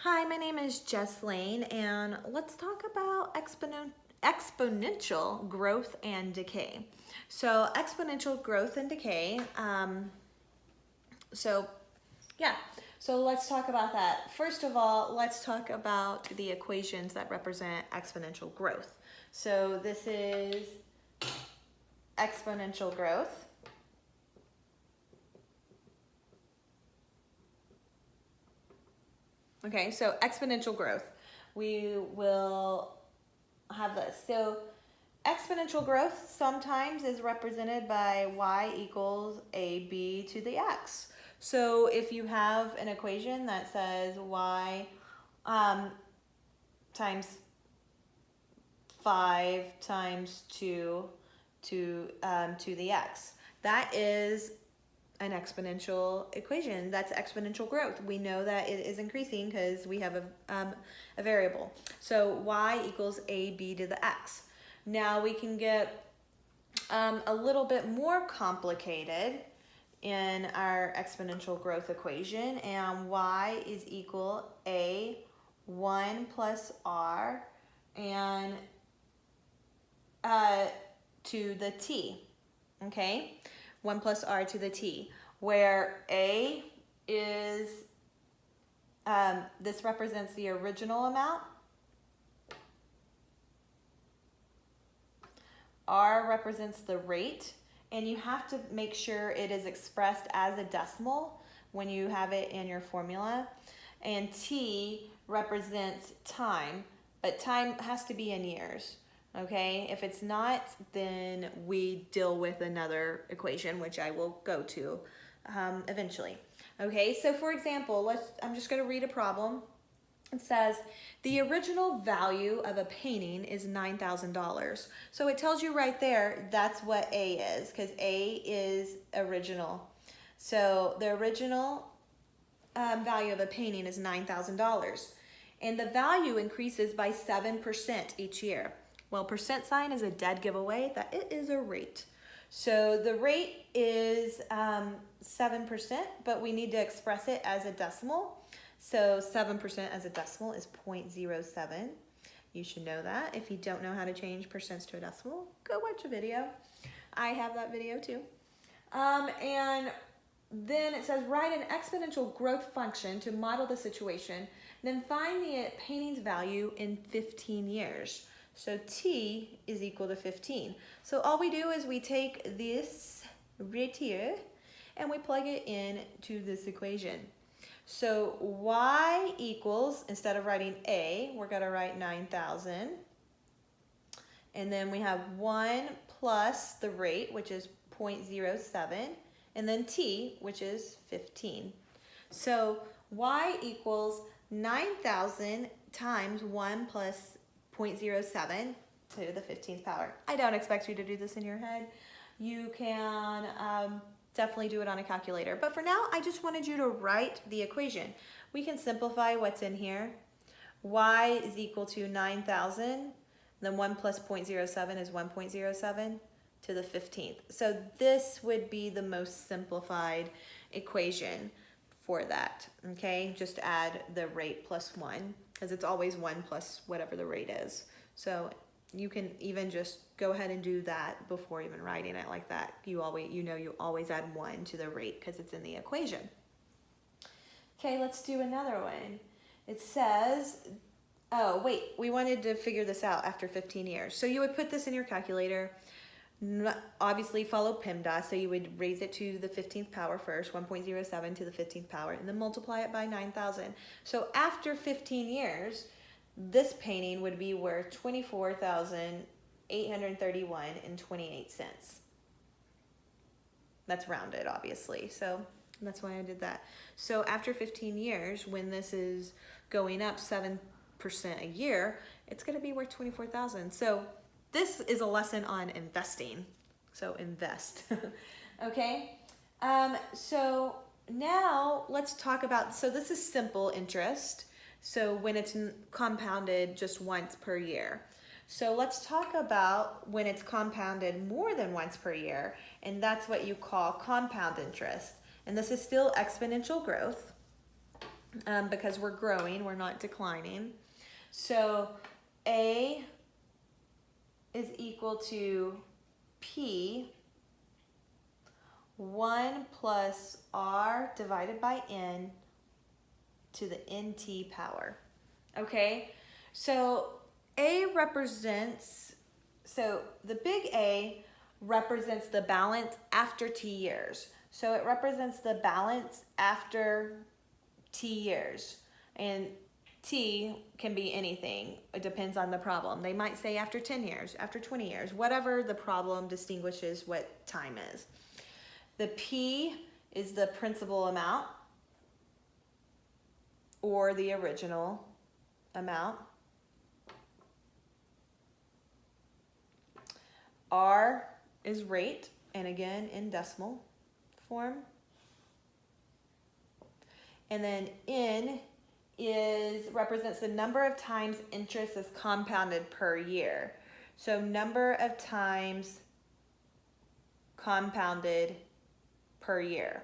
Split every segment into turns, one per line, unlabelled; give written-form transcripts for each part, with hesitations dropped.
Hi, my name is Jess Lane, and let's talk about exponential growth and decay. So exponential growth and decay, so let's talk about that. First of all, let's talk about the equations that represent exponential growth. So this is exponential growth. Okay, so exponential growth. We will have this. So exponential growth sometimes is represented by y equals ab to the x. So if you have an equation that says y times 5 times 2 to the x, that is an exponential equation. That's exponential growth. We know that it is increasing because we have a variable. So y equals ab to the x. Now we can get a little bit more complicated in our exponential growth equation, and y is equal a 1 plus r and to the t, okay? 1 plus r to the t, where a is, this represents the original amount, r represents the rate, and you have to make sure it is expressed as a decimal when you have it in your formula, and t represents time, but time has to be in years. Okay, if it's not, then we deal with another equation, which I will go to eventually. Okay, so for example, I'm just going to read a problem. It says, the original value of a painting is $9,000. So it tells you right there, that's what A is, because A is original. So the original value of a painting is $9,000. And the value increases by 7% each year. Well, percent sign is a dead giveaway that it is a rate. So the rate is 7%, but we need to express it as a decimal. So 7% as a decimal is 0.07. You should know that. If you don't know how to change percents to a decimal, go watch a video. I have that video too. And then it says, write an exponential growth function to model the situation, then find the painting's value in 15 years. So t is equal to 15. So all we do is we take this right here and we plug it in to this equation. So y equals, instead of writing a, we're going to write 9,000. And then we have 1 plus the rate, which is 0.07, and then t, which is 15. So y equals 9,000 times 1 plus 0.07 to the 15th power. I don't expect you to do this in your head. You can definitely do it on a calculator. But for now, I just wanted you to write the equation. We can simplify what's in here. Y is equal to 9,000. Then 1 plus 0.07 is 1.07 to the 15th. So this would be the most simplified equation for that, okay? Just add the rate plus 1, because it's always 1 plus whatever the rate is. So you can even just go ahead and do that before even writing it like that. You always add 1 to the rate because it's in the equation. Okay, let's do another one. It says, oh wait, we wanted to figure this out after 15 years. So you would put this in your calculator, obviously follow PEMDAS, so you would raise it to the 15th power first, 1.07 to the 15th power, and then multiply it by 9,000. So after 15 years, this painting would be worth $24,831.28. That's rounded, obviously, so that's why I did that. So after 15 years, when this is going up 7% a year, it's going to be worth $24,000. So this is a lesson on investing. So invest. Okay. So now let's talk about, so this is simple interest. So when it's compounded just once per year. So let's talk about when it's compounded more than once per year, and that's what you call compound interest. And this is still exponential growth. because we're growing, we're not declining. So A is equal to P 1 plus R divided by N to the NT power. Okay, so A represents, so the big A represents the balance after T years. So it represents the balance after T years. And T can be anything. It depends on the problem. They might say after 10 years, after 20 years, whatever the problem distinguishes what time is. The P is the principal amount or the original amount. R is rate, and again in decimal form. And then N represents the number of times interest is compounded per year. So number of times compounded per year.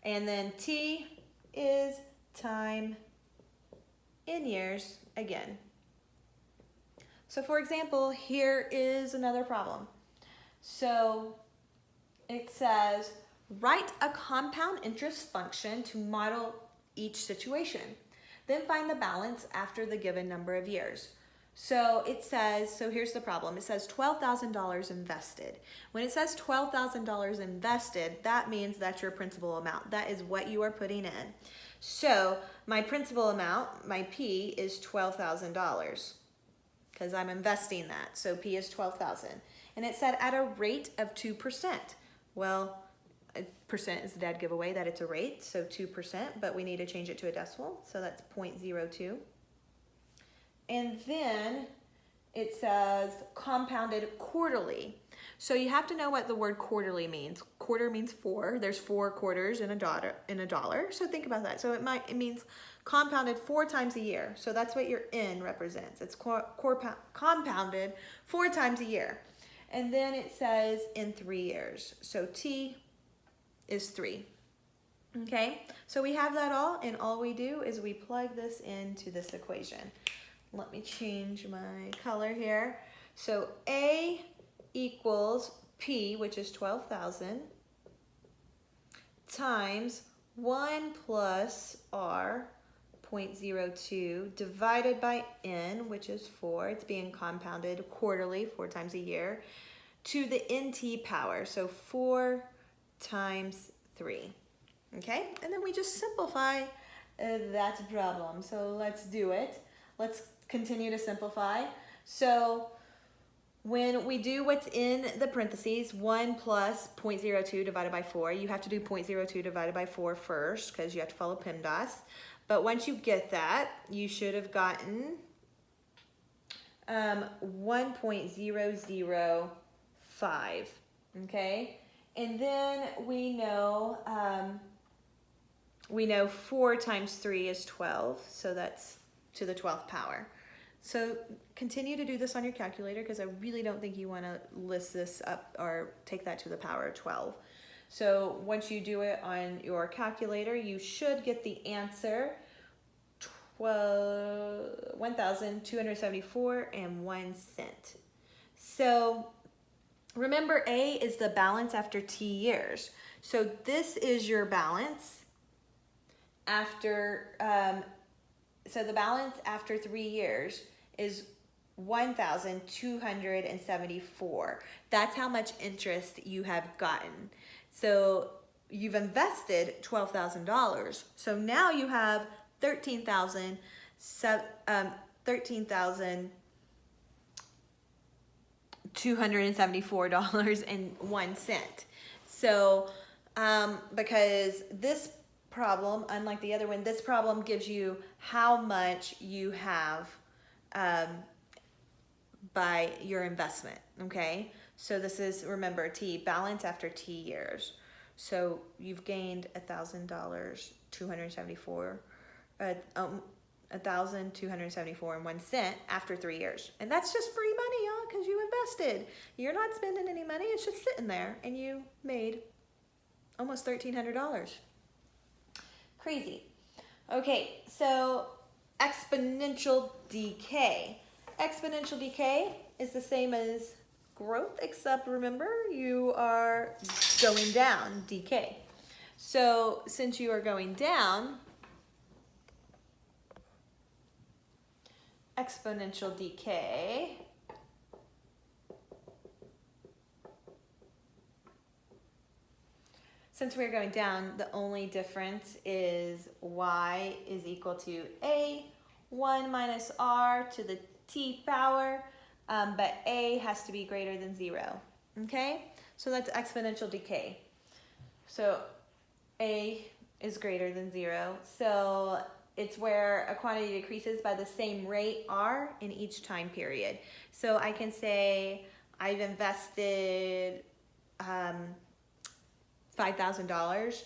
And then T is time in years again. So for example, here is another problem. So it says, write a compound interest function to model each situation. Then find the balance after the given number of years. So it says, so here's the problem. It says $12,000 invested. When it says $12,000 invested, that means that's your principal amount. That is what you are putting in. So my principal amount, my P, is $12,000 because I'm investing that. So P is $12,000. And it said at a rate of 2%. Well, percent is the dead giveaway that it's a rate, so 2%, but we need to change it to a decimal, so that's 0.02. And then it says compounded quarterly. So you have to know what the word quarterly means. Quarter means 4. There's 4 quarters in a dollar. So think about that. So it means compounded 4 times a year. So that's what your N represents. It's compounded 4 times a year. And then it says in 3 years. So T is 3. Okay, so we have that all, and all we do is we plug this into this equation. Let me change my color here. So A equals P, which is 12,000, times 1 plus R, 0.02, divided by N, which is 4. It's being compounded quarterly, 4 times a year, to the NT power, so 4 times 3. Okay, and then we just simplify that problem. So let's do it. Let's continue to simplify. So when we do what's in the parentheses, 1 plus 0.02 divided by 4, you have to do 0.02 divided by 4 first because you have to follow PEMDAS. But once you get that, you should have gotten 1.005, okay? And then we know 4 times 3 is 12, so that's to the 12th power. So continue to do this on your calculator because I really don't think you want to list this up or take that to the power of 12. So once you do it on your calculator, you should get the answer 1,274.01. So remember, A is the balance after T years. So this is your balance after, so the balance after 3 years is 1,274. That's how much interest you have gotten. So you've invested $12,000. So now you have $13,274.01. So because this problem, unlike the other one, this problem gives you how much you have by your investment, okay? So this is, remember, T, balance after T years. So you've gained $1,274.01 after 3 years. And that's just free money, y'all, because you invested. You're not spending any money. It's just sitting there, and you made almost $1,300. Crazy. Okay, so exponential decay. Exponential decay is the same as growth, except remember, you are going down, decay. So since you are going down, exponential decay since we're going down, the only difference is y is equal to a 1 minus r to the t power, but a has to be greater than 0. Okay, so that's exponential decay. So a is greater than 0. So it's where a quantity decreases by the same rate r in each time period. So I can say I've invested $5,000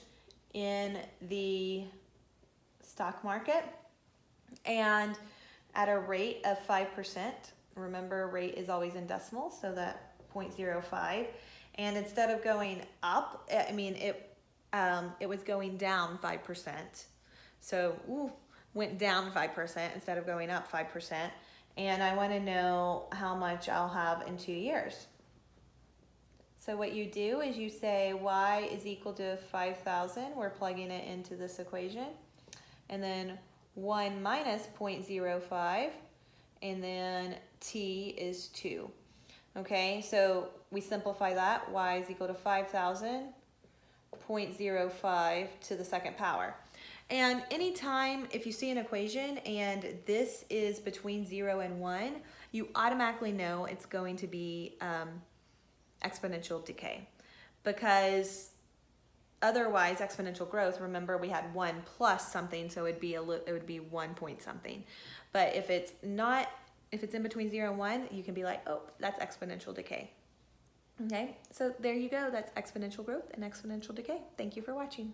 in the stock market, and at a rate of 5%, remember rate is always in decimals, so that 0.05, and instead of going up, it was going down 5%. So went down 5% instead of going up 5%, and I want to know how much I'll have in 2 years. So what you do is you say y is equal to 5,000. We're plugging it into this equation. And then 1 minus 0.05. And then t is 2. Okay, so we simplify that. Y is equal to 5,000, 0.05 to the second power. And anytime if you see an equation and this is between 0 and 1, you automatically know it's going to be exponential decay, because otherwise exponential growth, remember we had 1 plus something, so it would be 1 point something. But if it's in between 0 and 1, you can be like, oh, that's exponential decay. Okay, so there you go. That's exponential growth and exponential decay. Thank you for watching.